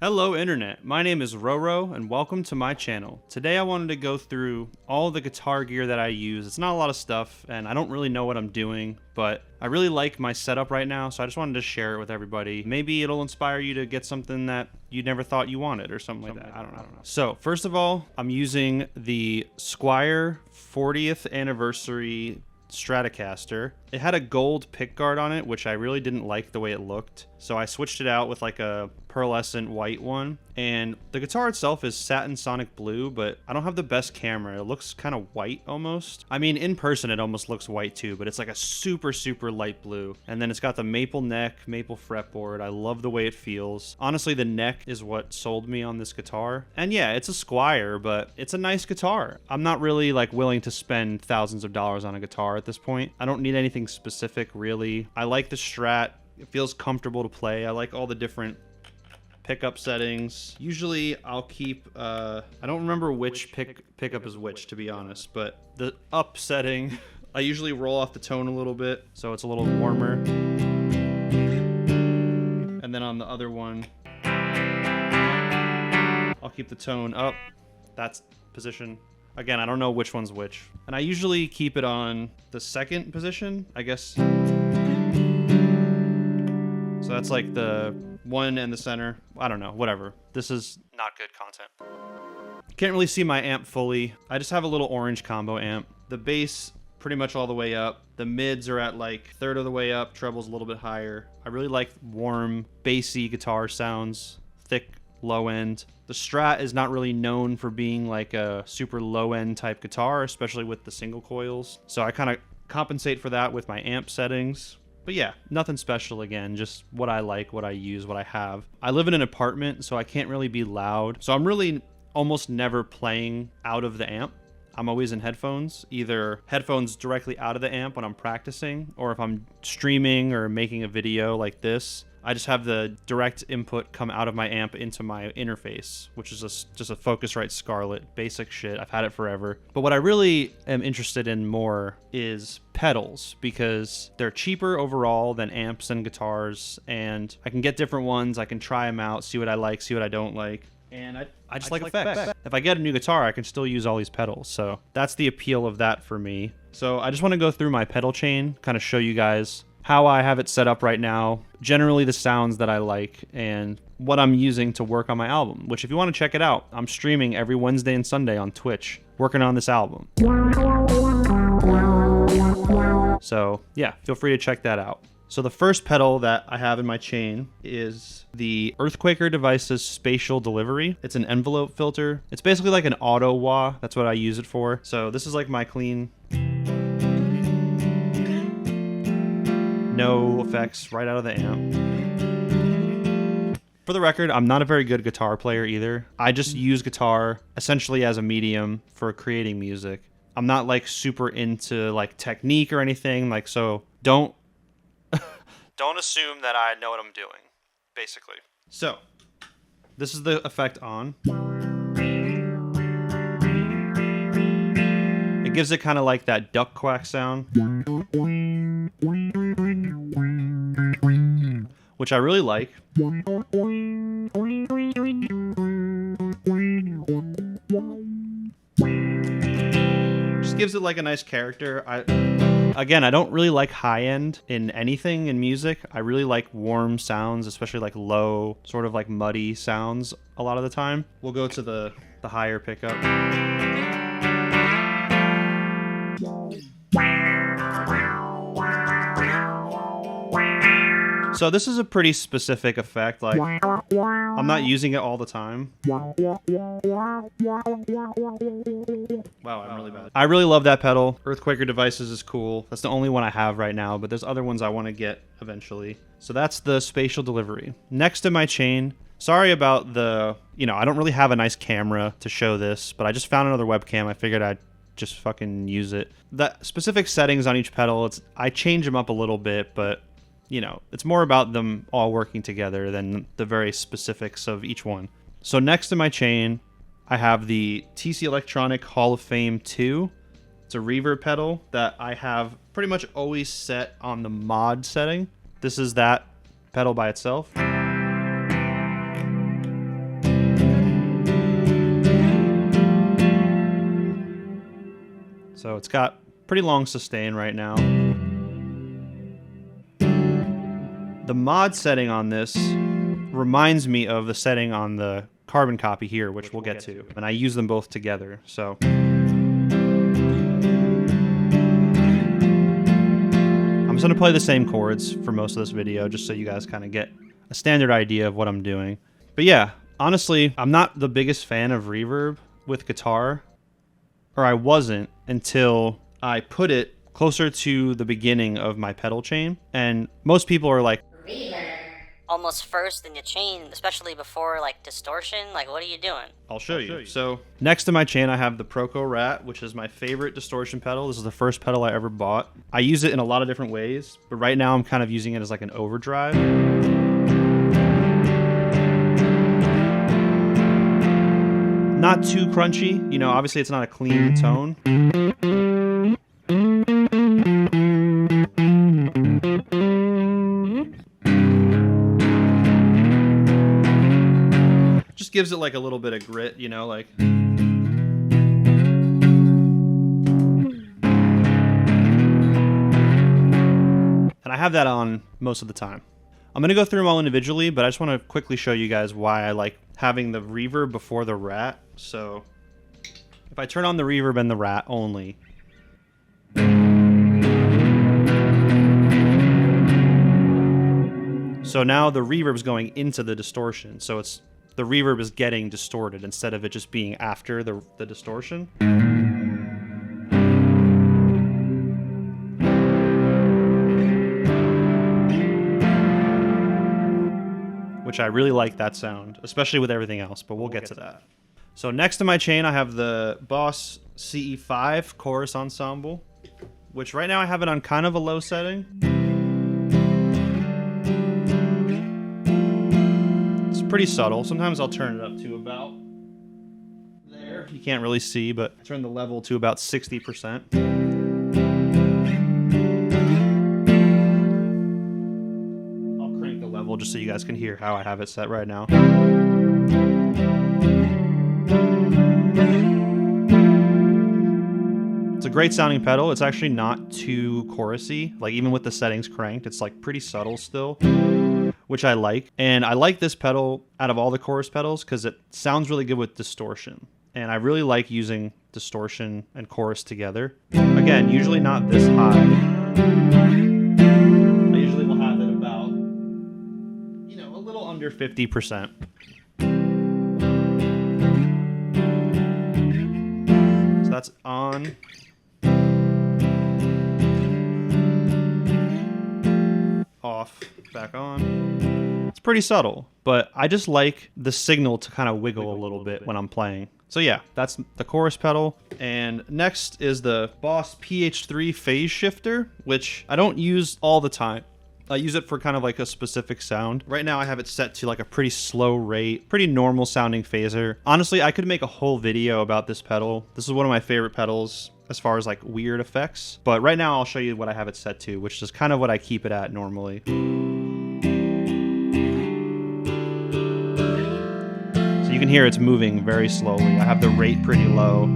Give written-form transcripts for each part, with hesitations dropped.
Hello Internet, my name is Roro and welcome to my channel. Today I wanted to go through all the guitar gear that I use. It's not a lot of stuff and I don't really know what I'm doing, but I really like my setup right now, so I just wanted to share it with everybody. Maybe it'll inspire you to get something that you never thought you wanted or something like that. I don't know. So first of all, I'm using the Squier 40th anniversary stratocaster. It had a gold pickguard on it, which I really didn't like the way it looked, so I switched it out with like a pearlescent white one. And the guitar itself is satin sonic blue, but I don't have the best camera. It looks kind of white almost. I mean, in person it almost looks white too, but it's like a super light blue. And then it's got the maple neck, maple fretboard. I love the way it feels. Honestly, the neck is what sold me on this guitar. And yeah, it's a Squier, but it's a nice guitar. I'm not really like willing to spend thousands of dollars on a guitar at this point. I don't need anything specific really. I like the Strat. It feels comfortable to play. I like all the different pickup settings. Usually I'll keep, I don't remember which pickup is which, to be honest, but the up setting, I usually roll off the tone a little bit, so it's a little warmer. And then on the other one, I'll keep the tone up. That's position. Again, I don't know which one's which. And I usually keep it on the second position, I guess. So that's like the one in the center. I don't know, whatever. This is not good content. Can't really see my amp fully. I just have a little orange combo amp. The bass pretty much all the way up. The mids are at like third of the way up. Treble's a little bit higher. I really like warm, bassy guitar sounds. Thick, low end. The Strat is not really known for being like a super low end type guitar, especially with the single coils. So I kind of compensate for that with my amp settings. But yeah, nothing special again, just what I like, what I use, what I have. I live in an apartment, so I can't really be loud. So I'm really almost never playing out of the amp. I'm always in headphones, either headphones directly out of the amp when I'm practicing, or if I'm streaming or making a video like this, I just have the direct input come out of my amp into my interface, which is just a Focusrite Scarlett, basic shit. I've had it forever. But what I really am interested in more is pedals, because they're cheaper overall than amps and guitars, and I can get different ones. I can try them out, see what I like, see what I don't like. And I just like effects. If I get a new guitar, I can still use all these pedals. So that's the appeal of that for me. So I just want to go through my pedal chain, kind of show you guys how I have it set up right now, generally the sounds that I like, and what I'm using to work on my album, which if you want to check it out, I'm streaming every Wednesday and Sunday on Twitch, working on this album. So yeah, feel free to check that out. So the first pedal that I have in my chain is the Earthquaker Devices Spatial Delivery. It's an envelope filter. It's basically like an auto wah. That's what I use it for. So this is like my clean, no effects, right out of the amp. For the record, I'm not a very good guitar player either. I just use guitar essentially as a medium for creating music. I'm not like super into like technique or anything, like, so don't assume that I know what I'm doing, basically. So this is the effect on. It gives it kind of like that duck quack sound, which I really like. Just gives it like a nice character. Again, I don't really like high end in anything in music. I really like warm sounds, especially like low, sort of like muddy sounds a lot of the time. We'll go to the higher pickup. So this is a pretty specific effect, like I'm not using it all the time. Wow, I'm really bad. I really love that pedal. Earthquaker Devices is cool. That's the only one I have right now, but there's other ones I want to get eventually. So that's the Spatial Delivery. Next in my chain, sorry about the, I don't really have a nice camera to show this, but I just found another webcam. I figured I'd just fucking use it. The specific settings on each pedal, I change them up a little bit, but it's more about them all working together than the very specifics of each one. So next in my chain, I have the TC Electronic Hall of Fame 2. It's a reverb pedal that I have pretty much always set on the mod setting. This is that pedal by itself. So it's got pretty long sustain right now. The mod setting on this reminds me of the setting on the carbon copy here, which we'll get to. And I use them both together, so. I'm just gonna play the same chords for most of this video, just so you guys kind of get a standard idea of what I'm doing. But yeah, honestly, I'm not the biggest fan of reverb with guitar, or I wasn't until I put it closer to the beginning of my pedal chain. And most people are like, reverb almost first in the chain, especially before like distortion. Like, what are you doing? I'll show you. So next to my chain, I have the Proco Rat, which is my favorite distortion pedal. This is the first pedal I ever bought. I use it in a lot of different ways, but right now I'm kind of using it as like an overdrive. Not too crunchy, you know, obviously it's not a clean tone. Just gives it like a little bit of grit, you know, like. And I have that on most of the time. I'm going to go through them all individually, but I just want to quickly show you guys why I like having the reverb before the rat. So if I turn on the reverb and the rat only, so now the reverb is going into the distortion. So it's the reverb is getting distorted instead of it just being after the distortion. Which I really like that sound, especially with everything else, but we'll get to that. So next to my chain, I have the Boss CE5 chorus ensemble, which right now I have it on kind of a low setting. It's pretty subtle. Sometimes I'll turn it up to about there. You can't really see, but I turn the level to about 60%. Just so you guys can hear how I have it set right now. It's a great sounding pedal. It's actually not too chorusy. Like even with the settings cranked, it's like pretty subtle still, which I like. And I like this pedal out of all the chorus pedals because it sounds really good with distortion. And I really like using distortion and chorus together. Again, usually not this high. Under 50%. So that's on. Off, back on. It's pretty subtle, but I just like the signal to kind of wiggle a little bit when I'm playing. So yeah, that's the chorus pedal. And next is the Boss PH3 phase shifter, which I don't use all the time. I use it for kind of like a specific sound. Right now I have it set to like a pretty slow rate, pretty normal sounding phaser. Honestly, I could make a whole video about this pedal. This is one of my favorite pedals as far as like weird effects. But right now I'll show you what I have it set to, which is kind of what I keep it at normally. So you can hear it's moving very slowly. I have the rate pretty low.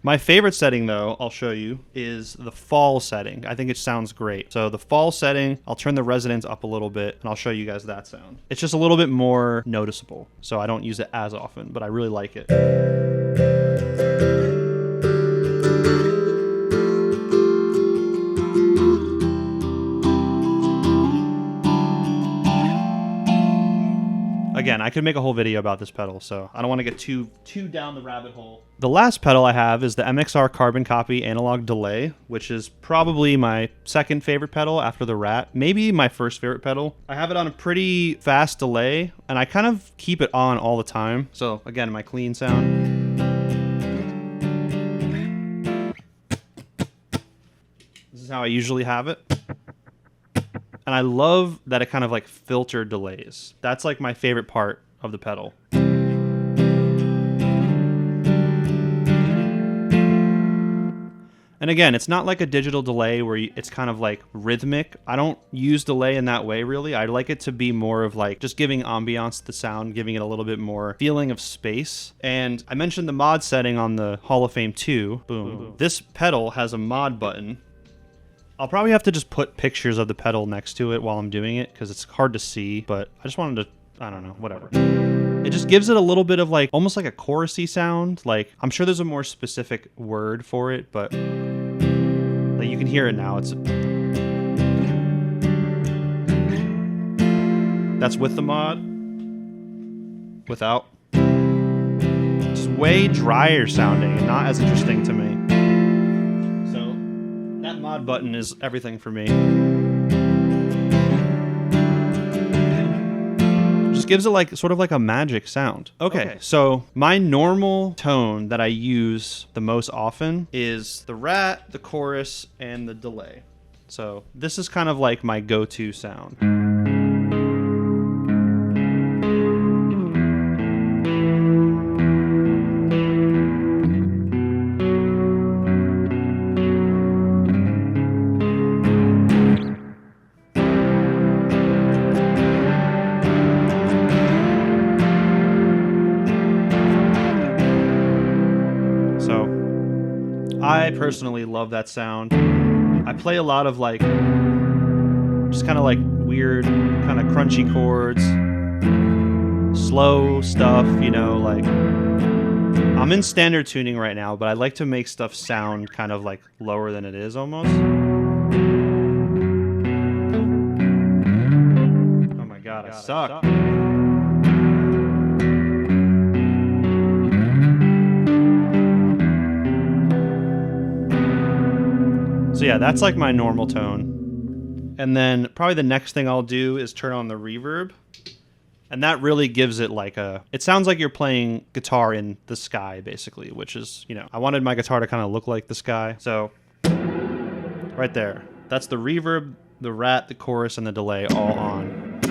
My favorite setting, though, I'll show you, is the fall setting. I think it sounds great. So the fall setting, I'll turn the resonance up a little bit, and I'll show you guys that sound. It's just a little bit more noticeable, so I don't use it as often, but I really like it. Again, I could make a whole video about this pedal, so I don't want to get too down the rabbit hole. The last pedal I have is the MXR Carbon Copy Analog Delay, which is probably my second favorite pedal after the Rat, maybe my first favorite pedal. I have it on a pretty fast delay, and I kind of keep it on all the time. So again, my clean sound. This is how I usually have it. And I love that it kind of like filter delays. That's like my favorite part of the pedal. And And again, it's not like a digital delay where it's kind of like rhythmic. I don't use delay in that way, really. I like it to be more of like just giving ambiance to the sound, giving it a little bit more feeling of space. And I mentioned the mod setting on the Hall of Fame 2. Boom. This pedal has a mod button. I'll probably have to just put pictures of the pedal next to it while I'm doing it because it's hard to see, but I just wanted to, I don't know, whatever. It just gives it a little bit of like, almost like a chorusy sound. Like, I'm sure there's a more specific word for it, but like you can hear it now. That's with the mod. Without. It's way drier sounding and not as interesting to me. So that mod button is everything for me. Just gives it like sort of like a magic sound. Okay, so my normal tone that I use the most often is the rat, the chorus, and the delay. So this is kind of like my go-to sound. I personally love that sound. I play a lot of like, just kind of like weird, kind of crunchy chords, slow stuff, you know, like, I'm in standard tuning right now, but I like to make stuff sound kind of like lower than it is almost. Oh my god, I suck. So yeah, that's like my normal tone. And then probably the next thing I'll do is turn on the reverb. And that really gives it like it sounds like you're playing guitar in the sky, basically, which is, you know, I wanted my guitar to kind of look like the sky. So right there, that's the reverb, the rat, the chorus, and the delay all on.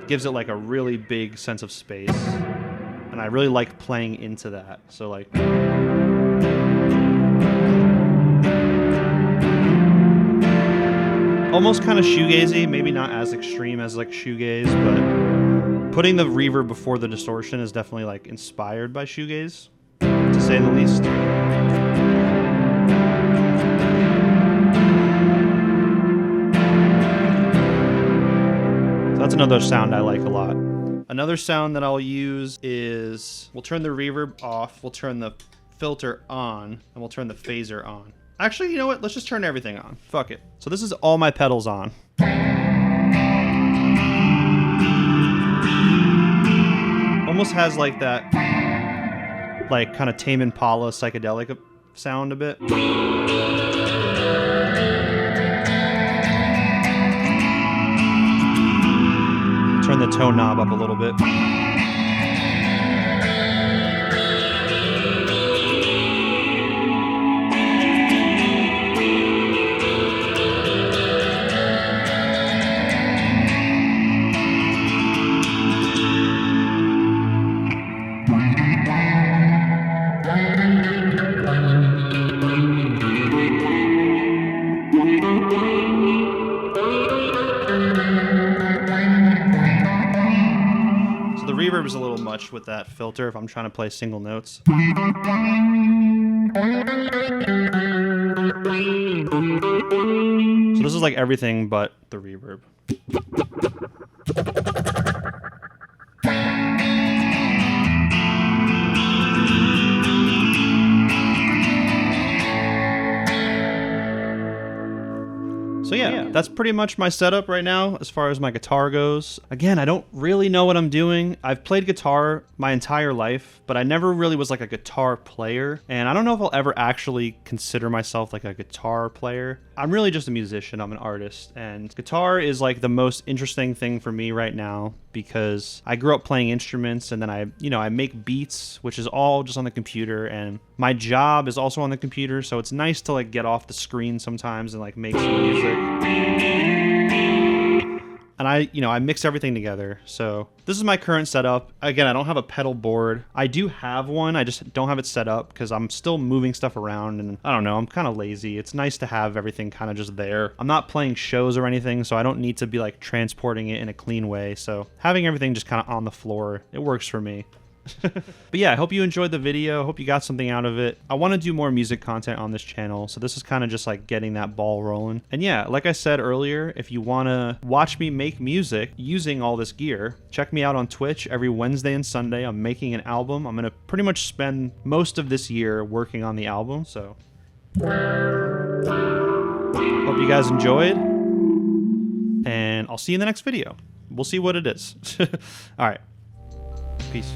Gives it like a really big sense of space. And I really like playing into that. So like... almost kind of shoegazy, maybe not as extreme as like shoegaze, but putting the reverb before the distortion is definitely like inspired by shoegaze, to say the least. So that's another sound I like a lot. Another sound that I'll use is, we'll turn the reverb off, we'll turn the filter on, and we'll turn the phaser on. Actually, you know what? Let's just turn everything on. Fuck it. So this is all my pedals on. Almost has like that, like kind of Tame Impala psychedelic sound a bit. Turn the tone knob up a little bit. Reverb is a little much with that filter if I'm trying to play single notes. So this is like everything but the reverb. So yeah, that's pretty much my setup right now as far as my guitar goes. Again, I don't really know what I'm doing. I've played guitar my entire life, but I never really was like a guitar player. And I don't know if I'll ever actually consider myself like a guitar player. I'm really just a musician. I'm an artist. And guitar is like the most interesting thing for me right now because I grew up playing instruments and then I make beats, which is all just on the computer. And my job is also on the computer. So it's nice to like get off the screen sometimes and like make some music. and I mix everything together. So this is my current setup. Again, I don't have a pedal board. I do have one. I just don't have it set up because I'm still moving stuff around, and I don't know, I'm kind of lazy. It's nice to have everything kind of just there. I'm not playing shows or anything, so I don't need to be like transporting it in a clean way. So having everything just kind of on the floor, it works for me. But yeah, I hope you enjoyed the video. I hope you got something out of it. I want to do more music content on this channel, so this is kind of just like getting that ball rolling. And yeah, like I said earlier, if you want to watch me make music using all this gear, check me out on Twitch every Wednesday and Sunday. I'm making an album. I'm going to pretty much spend most of this year working on the album, so hope you guys enjoyed, and I'll see you in the next video. We'll see what it is. All right, peace.